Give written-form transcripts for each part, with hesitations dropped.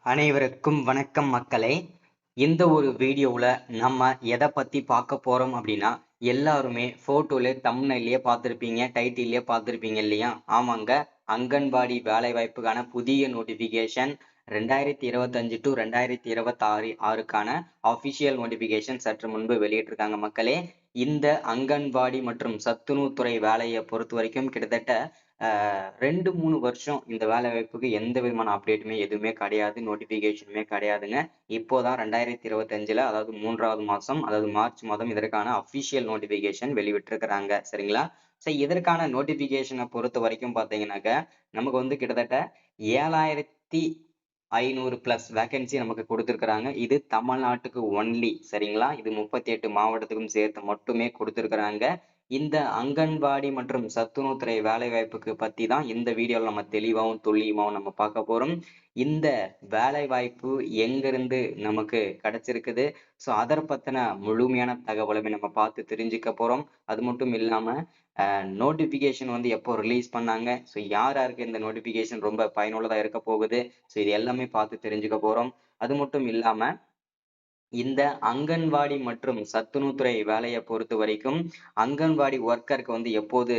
அனைவருக்கும் வணக்கம் மக்களே. இந்த ஒரு வீடியோவில் நம்ம எதை பற்றி பார்க்க போகிறோம் அப்படின்னா, எல்லாருமே ஃபோட்டோல தம்ப்நெயிலே பார்த்துருப்பீங்க, டைட்டிலே பார்த்துருப்பீங்க இல்லையா? ஆமாங்க, அங்கன்வாடி வேலைவாய்ப்புக்கான புதிய நோட்டிஃபிகேஷன் 2025 டு 2026 அஃபிஷியல் நோட்டிஃபிகேஷன் சற்று முன்பு வெளியிட்டிருக்காங்க மக்களே. இந்த அங்கன்வாடி மற்றும் சத்துணவுத்துறை வேலையை பொறுத்த வரைக்கும் கிட்டத்தட்ட 2-3 வருஷம் இந்த வேலை வாய்ப்புக்கு எந்த விதமான அப்டேட்டுமே எதுவுமே கிடையாது, நோட்டிபிகேஷனுமே கிடையாதுங்க. இப்போதான் 2025ல அதாவது 3வது மாசம், அதாவது மார்ச் மாதம் இதற்கான அபிஷியல் நோட்டிபிகேஷன் வெளிவிட்டிருக்கிறாங்க. சரிங்களா? இதற்கான நோட்டிபிகேஷனை பொறுத்த வரைக்கும் பாத்தீங்கன்னாக்க நமக்கு வந்து கிட்டத்தட்ட 7500 பிளஸ் வேகன்சி நமக்கு கொடுத்திருக்கிறாங்க. இது தமிழ்நாட்டுக்கு ஒன்லி. சரிங்களா? இது 38 மாவட்டத்துக்கும் சேர்த்து மட்டுமே கொடுத்திருக்கிறாங்க. இந்த அங்கன்வாடி மற்றும் சத்துணவுத்துறை வேலை வாய்ப்புக்கு பத்தி தான் இந்த வீடியோல நம்ம தெளிவாகவும் துல்லியமாகவும் நம்ம பார்க்க போறோம். இந்த வேலை வாய்ப்பு எங்கிருந்து நமக்கு கிடைச்சிருக்குது, அதை பத்தின முழுமையான தகவலுமே நம்ம பார்த்து தெரிஞ்சுக்க போறோம். அது மட்டும் இல்லாம நோட்டிபிகேஷன் வந்து எப்போ ரிலீஸ் பண்ணாங்க, யார் யாருக்கு இந்த நோட்டிபிகேஷன் ரொம்ப பயனுள்ளதா இருக்க போகுது, இது எல்லாமே பார்த்து தெரிஞ்சுக்க போறோம். அது மட்டும் இல்லாம இந்த அங்கன்வாடி மற்றும் சத்துணவுத்துறை வேலையை பொறுத்த வரைக்கும் அங்கன்வாடி ஒர்க்கருக்கு வந்து எப்போது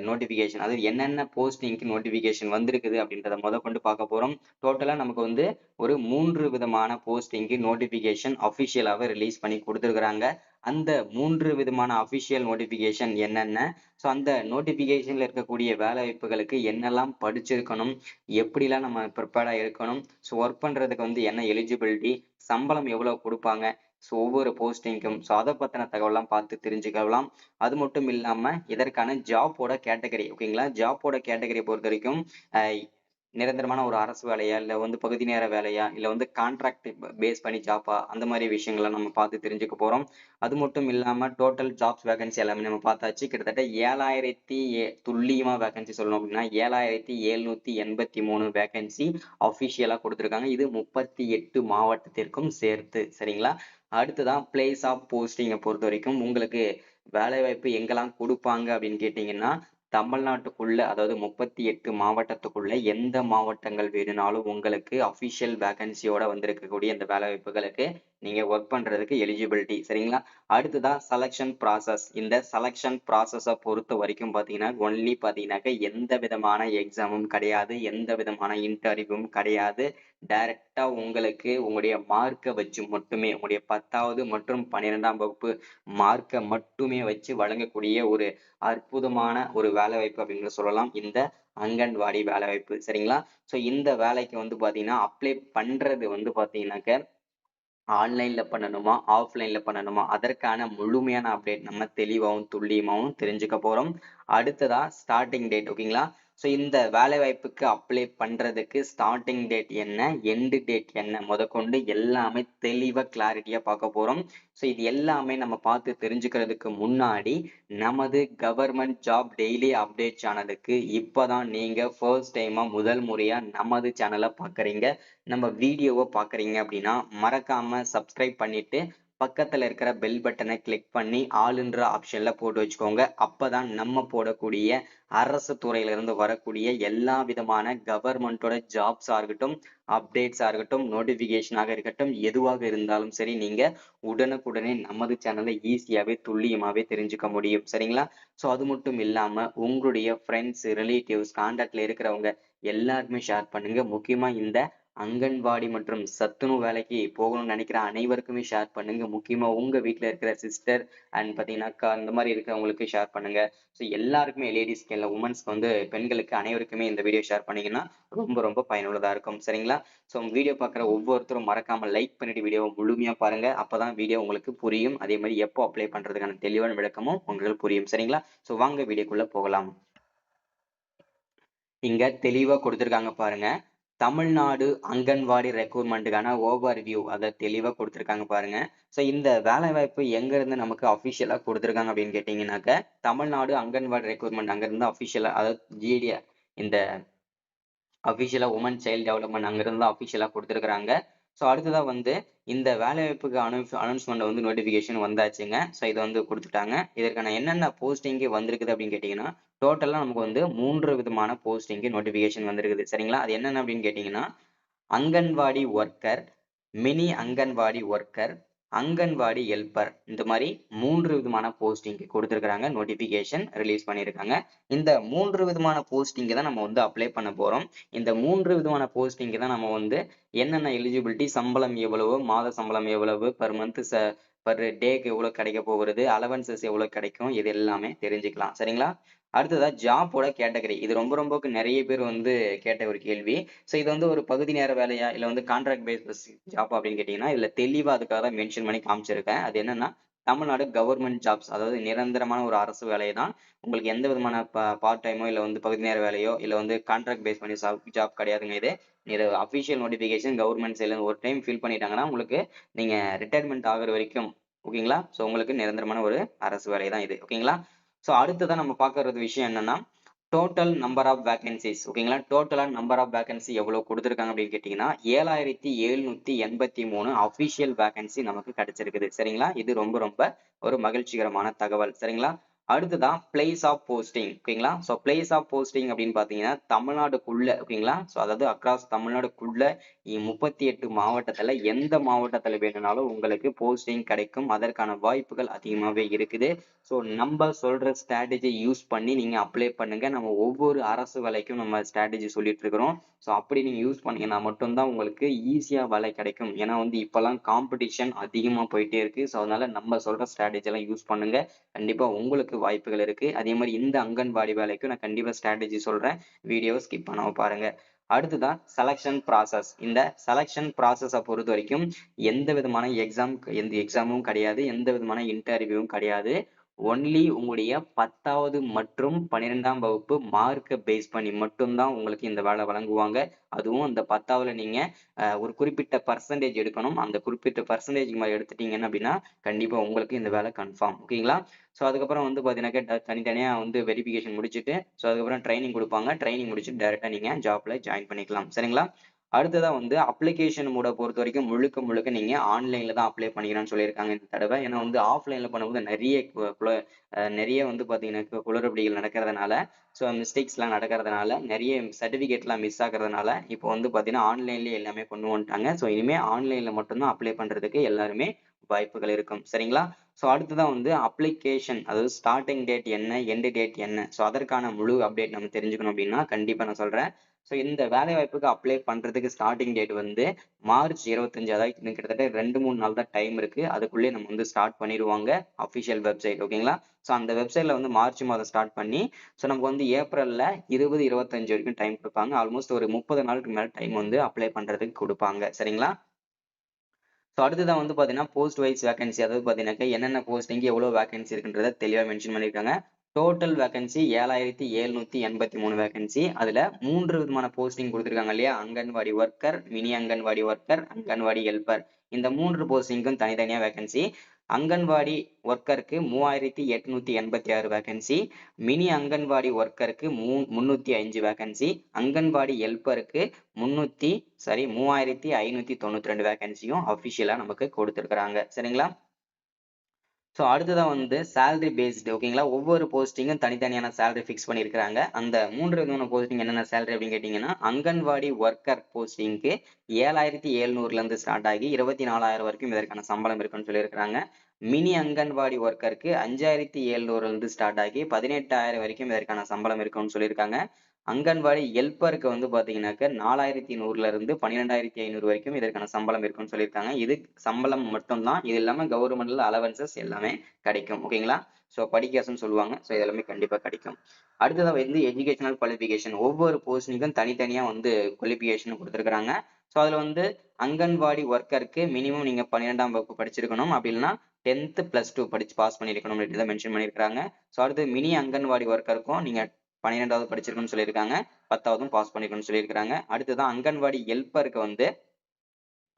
நோட்டிபிகேஷன், அதாவது என்னென்ன போஸ்டிங்க்கு நோட்டிபிகேஷன் வந்திருக்குது அப்படின்றத கொண்டு பார்க்க போறோம். டோட்டலா நமக்கு வந்து ஒரு 3 விதமான போஸ்டிங்க்கு நோட்டிபிகேஷன் அபிஷியலாவே ரிலீஸ் பண்ணி கொடுத்திருக்கிறாங்க. அந்த 3 விதமான அபிஷியல் நோட்டிபிகேஷன் என்னென்ன, அந்த நோட்டிபிகேஷன்ல இருக்கக்கூடிய வேலை வாய்ப்புகளுக்கு என்னெல்லாம் படிச்சிருக்கணும், எப்படிலாம் நம்ம ப்ரிப்பேர்டா இருக்கணும், ஒர்க் பண்றதுக்கு வந்து என்ன எலிஜிபிலிட்டி, சம்பளம் எவ்வளவு கொடுப்பாங்க, ஒவ்வொரு போஸ்டிங்க்கும் அதை பத்தின தகவலாம் பார்த்து தெரிஞ்சுக்கலாம். அது மட்டும் இல்லாம இதற்கான ஜாப்போட கேட்டகரி, ஓகேங்களா? ஜாப்போட கேட்டகரியை பொறுத்த வரைக்கும் நிரந்தரமான ஒரு அரசு வேலையா, இல்ல வந்து பகுதி நேர வேலையா, இல்ல வந்து கான்ட்ராக்ட் பேஸ் பண்ணி ஜாப்பா, அந்த மாதிரி விஷயங்களை நம்ம பார்த்து தெரிஞ்சுக்க போறோம். அது மட்டும் இல்லாம டோட்டல் ஜாப்ஸ் வேகன்சி எல்லாமே நம்ம பார்த்தாச்சு. கிட்டத்தட்ட 7000 துல்லியமா வேகன்சி சொல்லணும் அப்படின்னா 7783 வேகன்சி அபிஷியலா கொடுத்திருக்காங்க. இது 38 மாவட்டத்திற்கும் சேர்த்து. சரிங்களா? அடுத்துதான் பிளேஸ் ஆஃப் போஸ்டிங்கை பொறுத்த வரைக்கும் உங்களுக்கு வேலை வாய்ப்பு எங்கெல்லாம் கொடுப்பாங்க அப்படின்னு கேட்டீங்கன்னா, தமிழ்நாட்டுக்குள்ள, அதாவது 38 மாவட்டத்துக்குள்ள எந்த மாவட்டங்கள் வேணும்னாலும் உங்களுக்கு அபிஷியல் வேகன்சியோட வந்திருக்கக்கூடிய இந்த வேலை வாய்ப்புகளுக்கு நீங்க ஒர்க் பண்றதுக்கு எலிஜிபிலிட்டி. சரிங்களா? அடுத்ததான் செலக்ஷன் ப்ராசஸ். இந்த செலக்ஷன் ப்ராசஸை பொறுத்த வரைக்கும் பாத்தீங்கன்னா ஒன்லி பாத்தீங்கன்னாக்க எந்த விதமான எக்ஸாமும் கிடையாது, எந்த விதமான இன்டர்வியூவும் கிடையாது. டைரக்டா உங்களுக்கு உங்களுடைய மார்க்கை வச்சு மட்டுமே, உங்களுடைய 10வது மற்றும் 12ஆம் வகுப்பு மார்க்கை மட்டுமே வச்சு வழங்கக்கூடிய ஒரு அற்புதமான ஒரு வேலை வாய்ப்பு அப்படின்னு சொல்லலாம் இந்த அங்கன்வாடி வேலை வாய்ப்பு. சரிங்களா? இந்த வேலைக்கு வந்து பாத்தீங்கன்னா அப்ளை பண்றது வந்து பாத்தீங்கன்னாக்க ஆன்லைன்ல பண்ணணுமா, ஆஃப்லைன்ல பண்ணணுமா, அதற்கான முழுமையான அப்டேட் நம்ம தெளிவாகவும் துல்லியமாகவும் தெரிஞ்சுக்க போறோம். அடுத்ததா ஸ்டார்டிங் டேட், ஓகேங்களா? இந்த வேலை வாய்ப்புக்கு அப்ளை பண்றதுக்கு ஸ்டார்டிங் டேட் என்ன, எண்டு டேட் என்ன முதற்கொண்டு எல்லாமே தெளிவா கிளாரிட்டியா பார்க்க போறோம். இது எல்லாமே நம்ம பார்த்து தெரிஞ்சுக்கிறதுக்கு முன்னாடி நமது கவர்மெண்ட் ஜாப் டெய்லி அப்டேட் சேனலுக்கு இப்பதான் நீங்க ஃபர்ஸ்ட் டைமா முதல் முறையா நமது சேனலை பார்க்குறீங்க, நம்ம வீடியோவை பார்க்குறீங்க அப்படின்னா மறக்காம சப்ஸ்கிரைப் பண்ணிட்டு பக்கத்துல இருக்கிற பெல் பட்டனை கிளிக் பண்ணி ஆளுன்ற ஆப்ஷன்ல போட்டு வச்சுக்கோங்க. அப்பதான் நம்ம போடக்கூடிய அரசு துறையில இருந்து வரக்கூடிய எல்லா விதமான கவர்மெண்டோட ஜாப்ஸா இருக்கட்டும், அப்டேட்ஸா இருக்கட்டும், நோட்டிபிகேஷனாக இருக்கட்டும், எதுவாக இருந்தாலும் சரி நீங்க உடனுக்குடனே நமது சேனலை ஈஸியாவே துல்லியமாவே தெரிஞ்சுக்க முடியும். சரிங்களா? அது மட்டும் இல்லாம உங்களுடைய ஃப்ரெண்ட்ஸ், ரிலேட்டிவ்ஸ், கான்டாக்ட்ல இருக்கிறவங்க எல்லாருக்குமே ஷேர் பண்ணுங்க. முக்கியமா இந்த அங்கன்வாடி மற்றும் சத்துணவு வேலைக்கு போகணும்னு நினைக்கிற அனைவருக்குமே ஷேர் பண்ணுங்க. முக்கியமா உங்க வீட்டுல இருக்கிற சிஸ்டர் அண்ட் பாத்தீங்கன்னா அக்கா, இந்த மாதிரி இருக்கிறவங்களுக்கு ஷேர் பண்ணுங்க. எல்லாருக்குமே லேடிஸ்க்கு இல்ல உமன்ஸ்க்கு வந்து பெண்களுக்கு அனைவருக்குமே இந்த வீடியோ ஷேர் பண்ணீங்கன்னா ரொம்ப ரொம்ப பயனுள்ளதா இருக்கும். சரிங்களா? வீடியோ பார்க்குற ஒவ்வொருத்தரும் மறக்காம லைக் பண்ணிட்டு வீடியோவை முழுமையா பாருங்க. அப்பதான் வீடியோ உங்களுக்கு புரியும். அதே மாதிரி எப்போ அப்ளை பண்றதுக்கான தெளிவான விளக்கமும் உங்களுக்கு புரியும். சரிங்களா? வாங்க வீடியோக்குள்ள போகலாம். இங்க தெளிவா கொடுத்திருக்காங்க பாருங்க. தமிழ்நாடு அங்கன்வாடி ரெக்ரூட்மெண்ட்டுக்கான ஓவர் வியூ அதை தெளிவா கொடுத்திருக்காங்க பாருங்க. இந்த வேலை வாய்ப்பு எங்க இருந்து நமக்கு அபிஷியலா கொடுத்திருக்காங்க அப்படின்னு கேட்டீங்கன்னாக்க, தமிழ்நாடு அங்கன்வாடி ரெக்ரூட்மெண்ட் அங்க இருந்து அபிஷியலா, அதாவது ஜிடிஏ, இந்த அபிஷியலா உமன் சைல்ட் டெவலப்மெண்ட் அங்கிருந்து அபிஷியலா கொடுத்திருக்கிறாங்க. அடுத்ததா வந்து இந்த வேலை வாய்ப்புக்கு அனௌன்ஸ்மெண்ட் வந்து நோட்டிபிகேஷன் வந்தாச்சுங்க. இதை வந்து கொடுத்துட்டாங்க. இதற்கான என்னென்ன போஸ்டிங் வந்திருக்குது அப்படின்னு கேட்டீங்கன்னா, டோட்டலா நமக்கு வந்து 3 விதமான போஸ்டிங் நோட்டிபிகேஷன் வந்திருக்குது. சரிங்களா? அது என்னென்ன அப்படின்னு கேட்டீங்கன்னா, anganwadi worker, mini anganwadi worker, anganwadi helper, இந்த மாதிரி 3 விதமான போஸ்டிங் கொடுத்திருக்காங்க. நோட்டிபிகேஷன் ரிலீஸ் பண்ணியிருக்காங்க. இந்த 3 விதமான போஸ்டிங் தான் நம்ம வந்து அப்ளை பண்ண போறோம். இந்த 3 விதமான போஸ்டிங் தான் நம்ம வந்து என்னென்ன எலிஜிபிலிட்டி, சம்பளம் எவ்வளவு, மாத சம்பளம் எவ்வளவு, பெர் மந்த் பர் டேக்கு எவ்வளவு கிடைக்க போகிறது, அலவன்சஸ் எவ்வளவு கிடைக்கும், இது எல்லாமே தெரிஞ்சுக்கலாம். சரிங்களா? அடுத்ததா ஜாப்போட கேட்டகரி. இது ரொம்ப ரொம்ப நிறைய பேர் வந்து கேட்ட ஒரு கேள்வி. சோ இது வந்து ஒரு பகுதி நேர வேலையா இல்ல வந்து கான்ட்ராக்ட் பேஸ் ஜாப் அப்படின்னு கேட்டீங்கன்னா, இதுல தெளிவா அதுக்காக தான் மென்ஷன் பண்ணி காமிச்சிருக்கேன். அது என்னன்னா, தமிழ்நாடு கவர்மெண்ட் ஜாப்ஸ், அதாவது நிரந்தரமான ஒரு அரசு வேலை தான். உங்களுக்கு எந்த விதமான பார்ட் டைமோ இல்ல வந்து பகுதி நேர வேலையோ இல்ல வந்து கான்ட்ராக்ட் பேஸ் பண்ணி ஜாப் கிடையாதுங்க இது. இது அபிஷியல் நோட்டிபிகேஷன் கவர்மெண்ட் சைடுல ஒரு டைம் ஃபில் பண்ணிட்டாங்கன்னா உங்களுக்கு நீங்க ரிட்டையர்மெண்ட் ஆகுற வரைக்கும் ஓகேங்களா? சோ உங்களுக்கு நிரந்தரமான ஒரு அரசு வேலை தான் இது. ஓகேங்களா? சோ அடுத்ததான் நம்ம பார்க்கறது விஷயம் என்னன்னா, டோட்டல் நம்பர் ஆஃப் வேகன்சிஸ். ஓகேங்களா? டோட்டலா நம்பர் ஆஃப் வேகன்சி எவ்வளவு கொடுத்திருக்காங்க அப்படின்னு கேட்டீங்கன்னா, 7783 அபிஷியல் வேகன்சி நமக்கு கிடைச்சிருக்குது. சரிங்களா? இது ரொம்ப ரொம்ப ஒரு மகிழ்ச்சிகரமான தகவல். சரிங்களா? அடுத்ததான் பிளேஸ் ஆஃப் போஸ்டிங். ஓகேங்களா? சோ பிளேஸ் ஆஃப் போஸ்டிங் அப்படின்னு பாத்தீங்கன்னா, தமிழ்நாடுக்குள்ள ஓகேங்களா? சோ அதாவது அக்ராஸ் தமிழ்நாடுக்குள்ள 38 மாவட்டத்துல எந்த மாவட்டத்துல வேணும்னாலும் உங்களுக்கு போஸ்டிங் கிடைக்கும். அதற்கான வாய்ப்புகள் அதிகமாவே இருக்குது. சோ நம்ம சொல்ற ஸ்ட்ராட்டஜி யூஸ் பண்ணி நீங்க அப்ளை பண்ணுங்க. நம்ம ஒவ்வொரு அரசு வேலைக்கும் நம்ம ஸ்ட்ராட்டஜி சொல்லிட்டு இருக்கிறோம். சோ அப்படி நீங்க யூஸ் பண்ணீங்கன்னா மட்டும்தான் உங்களுக்கு ஈஸியா வேலை கிடைக்கும். ஏன்னா வந்து இப்பெல்லாம் காம்படிஷன் அதிகமா போயிட்டே இருக்கு. சோ அதனால நம்ம சொல்ற ஸ்ட்ராட்டஜி எல்லாம் யூஸ் பண்ணுங்க. கண்டிப்பா உங்களுக்கு வாய்ப்புகள் இருக்கு. அதே மாதிரி இந்த அங்கன்வாடி வேலைக்கும் நான் கண்டிப்பா ஸ்ட்ராட்டஜி சொல்றேன். வீடியோவை ஸ்கிப் பண்ணாம பாருங்க. அடுத்துதான் செலக்ஷன் ப்ராசஸ். இந்த செலக்ஷன் ப்ராசஸை பொறுத்த வரைக்கும் எந்த விதமான எந்த எக்ஸாமும் கிடையாது. எந்த விதமான இன்டர்வியூவும் கிடையாது. ஒன்லி உங்களுடைய 10வது மற்றும் 12ஆம் வகுப்பு மார்க்கை பேஸ் பண்ணி மட்டும்தான் உங்களுக்கு இந்த வேலை வழங்குவாங்க. அதுவும் அந்த 10வதுல நீங்க ஒரு குறிப்பிட்ட பர்சன்டேஜ் எடுக்கணும். அந்த குறிப்பிட்ட பர்சன்டேஜ்க்கு மேல எடுத்துட்டீங்கன்னு அப்படின்னா கண்டிப்பா உங்களுக்கு இந்த வேலை கன்ஃபார்ம். ஓகேங்களா? சோ அதுக்கப்புறம் வந்து பாத்தீங்கன்னாக்கா தனித்தனியா வந்து வெரிஃபிகேஷன் முடிச்சுட்டு சோ அதுக்கப்புறம் ட்ரைனிங் கொடுப்பாங்க. ட்ரைனிங் முடிச்சுட்டு டைரக்டா நீங்க ஜாப்ல ஜாயின் பண்ணிக்கலாம். சரிங்களா? அடுத்ததா வந்து அப்ளிகேஷன் மோட பொறுத்த வரைக்கும் முழுக்க முழுக்க நீங்க ஆன்லைன்ல தான் அப்ளை பண்ணிக்கணும்னு சொல்லியிருக்காங்க இந்த தடவை. ஏன்னா வந்து ஆஃப்லைன்ல பண்ணும்போது நிறைய வந்து பாத்தீங்கன்னா குளறுபடிகள் நடக்கிறதுனால சோ மிஸ்டேக்ஸ் எல்லாம் நடக்கிறதுனால நிறைய சர்டிபிகேட் எல்லாம் மிஸ் ஆகுறதுனால இப்போ வந்து பாத்தீங்கன்னா ஆன்லைன்லயே எல்லாமே கொண்டு வந்துட்டாங்க. சோ இனிமே ஆன்லைன்ல மட்டும்தான் அப்ளை பண்றதுக்கு எல்லாருமே வாய்ப்புகள் இருக்கும். சரிங்களா? சோ அடுத்ததான் வந்து அப்ளிகேஷன், அதாவது ஸ்டார்டிங் டேட் என்ன, எண்ட் டேட் என்ன, சோ அதற்கான முழு அப்டேட் நம்ம தெரிஞ்சுக்கணும் அப்படின்னா கண்டிப்பா நான் சொல்றேன். சோ இந்த வேலை வாய்ப்புக்கு அப்ளை பண்றதுக்கு ஸ்டார்டிங் டேட் வந்து மார்ச் 25, அதாவது இன்னும் கிட்டத்தட்ட 2-3 நாள் தான் டைம் இருக்கு. அதுக்குள்ளே நம்ம வந்து ஸ்டார்ட் பண்ணிடுவாங்க அபிஷியல் வெப்சைட். ஓகேங்களா? சோ அந்த வெப்சைட்ல வந்து மார்ச் மாதம் ஸ்டார்ட் பண்ணி சோ நமக்கு வந்து ஏப்ரல்ல 20, 25 வரைக்கும் டைம் கொடுப்பாங்க. ஆல்மோஸ்ட் ஒரு 30 நாளுக்கு மேல டைம் வந்து அப்ளை பண்றதுக்கு கொடுப்பாங்க. சரிங்களா? சோ அடுத்ததான் வந்து பாத்தீங்கன்னா போஸ்ட் வைஸ் வேகன்சி, அதாவது பாத்தீங்கன்னா என்னென்ன போஸ்டிங் எவ்வளவு வேகன்சி இருக்குன்றத தெளிவா மென்ஷன் பண்ணிருக்காங்க. Total vacancy 7783 vacancy. அதுல 3 விதமான போஸ்டிங் கொடுத்திருக்காங்க இல்லையா? Anganwadi worker, mini anganwadi worker, anganwadi helper. இந்த 3 போஸ்டிங்க்கும் தனித்தனியா வேகன்சி. அங்கன்வாடி ஒர்க்கருக்கு 3886 வேகன்சி, மினி அங்கன்வாடி ஒர்க்கருக்கு 305 வேகன்சி, அங்கன்வாடி ஹெல்ப்பருக்கு 3592 வேகன்சியும் அபிஷியலா நமக்கு கொடுத்திருக்கிறாங்க. சரிங்களா? சோ அடுத்ததா வந்து சேலரி பேஸ்டு. ஓகேங்களா? ஒவ்வொரு போஸ்டிங்கும் தனித்தனியான சேலரி பிக்ஸ் பண்ணியிருக்கிறாங்க. அந்த 3 விதமான போஸ்டிங் என்னென்ன சேலரி அப்படின்னு கேட்டீங்கன்னா, அங்கன்வாடி ஒர்க்கர் போஸ்டிங்க்கு 7700 இருந்து ஸ்டார்ட் ஆகி 24,000 வரைக்கும் இதற்கான சம்பளம் இருக்குன்னு சொல்லியிருக்கிறாங்க. மினி அங்கன்வாடி ஒர்க்கருக்கு 5700 இருந்து ஸ்டார்ட் ஆகி 18,000 வரைக்கும் இதற்கான சம்பளம் இருக்குன்னு சொல்லியிருக்காங்க. அங்கன்வாடி ஹெல்ப்பருக்கு வந்து பாத்தீங்கன்னாக்க 4100 இருந்து 12,500 வரைக்கும் இதற்கான சம்பளம் இருக்குன்னு சொல்லியிருக்காங்க. இது சம்பளம் மட்டும்தான். இது இல்லாம கவர்மெண்ட்ல அலவன்சஸ் எல்லாமே கிடைக்கும். ஓகேங்களா? சோ படிக்காசுன்னு சொல்லுவாங்க. சோ இது எல்லாமே கண்டிப்பா கிடைக்கும். அடுத்ததா வந்து எஜுகேஷனல் குவாலிஃபிகேஷன். ஒவ்வொரு போஸ்டிங்க்கும் தனித்தனியா வந்து குவாலிஃபிகேஷன் கொடுத்திருக்காங்க. சோ அதுல வந்து அங்கன்வாடி ஒர்க்கருக்கு மினிமம் நீங்க 12ஆம் வகுப்பு படிச்சிருக்கணும். அப்படி இல்லைன்னா 10th +2 படிச்சு பாஸ் பண்ணிருக்கணும் அப்படின்னு மென்ஷன் பண்ணியிருக்காங்க. சோ அடுத்து மினி அங்கன்வாடி ஒர்க்கருக்கும் நீங்க 12வது படிச்சிருக்கணும்னு சொல்லியிருக்காங்க. 10வதும் பாஸ் பண்ணிருக்கணும்னு சொல்லியிருக்காங்க. அடுத்ததான் அங்கன்வாடி ஹெல்ப்பருக்கு வந்து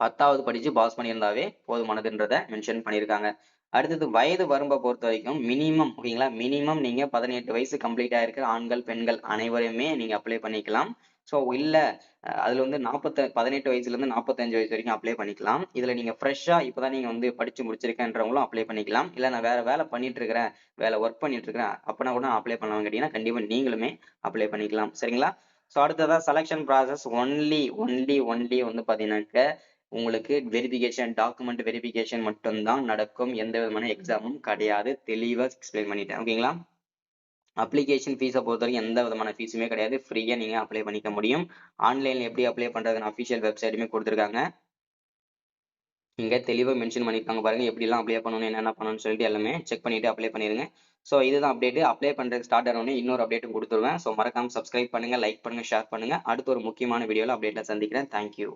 10வது படிச்சு பாஸ் பண்ணியிருந்தாவே போதுமானதுன்றத மென்ஷன் பண்ணியிருக்காங்க. அடுத்தது வயது வரம்ப பொறுத்த வரைக்கும் மினிமம் ஓகேங்களா? மினிமம் நீங்க 18 வயசு கம்ப்ளீட் ஆயிருக்கிற ஆண்கள், பெண்கள் அனைவருமே நீங்க அப்ளை பண்ணிக்கலாம். சோ இல்ல அதுல வந்து 18 வயசுல இருந்து 45 வயசு வரைக்கும் அப்ளை பண்ணிக்கலாம். இதுல நீங்க ஃப்ரெஷ்ஷா இப்பதான் நீங்க வந்து படிச்சு முடிச்சிருக்கேன்றவங்களும் அப்ளை பண்ணிக்கலாம். இல்ல நான் வேற வேலை பண்ணிட்டு இருக்கிறேன், ஒர்க் பண்ணிட்டு இருக்கிறேன், அப்பனா கூட அப்ளை பண்ணலாம் கேட்டீங்கன்னா கண்டிப்பா நீங்களுமே அப்ளை பண்ணிக்கலாம். சரிங்களா? ஸோ அடுத்ததா செலெக்ஷன் ப்ராசஸ் ஒன்லி வந்து பார்த்தீங்கன்னாக்க உங்களுக்கு வெரிஃபிகேஷன் டாக்குமெண்ட் வெரிஃபிகேஷன் மட்டும்தான் நடக்கும். எந்த விதமான எக்ஸாமும் கிடையாது. தெளிவா எக்ஸ்பிளைன் பண்ணிட்டேன். ஓகேங்களா? அப்ளிகேஷன் ஃபீஸை பொறுத்தவரைக்கும் எந்த விதமான ஃபீஸுமே கிடையாது. ஃப்ரீயா நீங்க அப்ளை பண்ணிக்க முடியும். ஆன்லைன்ல எப்படி அப்ளை பண்றதுன்னு அஃபிஷியல் வெப்சைட்டுமே கொடுத்துருக்காங்க. இங்க தெளிவா மென்ஷன் பண்ணியிருக்காங்க பாருங்க. எப்படிலாம் அப்ளை பண்ணணும், என்னென்ன பண்ணணும்னு சொல்லிட்டு எல்லாமே செக் பண்ணிட்டு அப்ளை பண்ணிருங்க. ஸோ இதுதான் அப்டேட். அப்ளை பண்றதுக்கு ஸ்டார்ட் ஆனோடனே இன்னொரு அப்டேட்டும் கொடுத்துருவேன். ஸோ மறக்காம சப்ஸ்கிரைப் பண்ணுங்க, லைக் பண்ணுங்க, ஷேர் பண்ணுங்க. அடுத்த ஒரு முக்கியமான வீடியோல அப்டேட்ல சந்திக்கிறேன். தேங்க்யூ.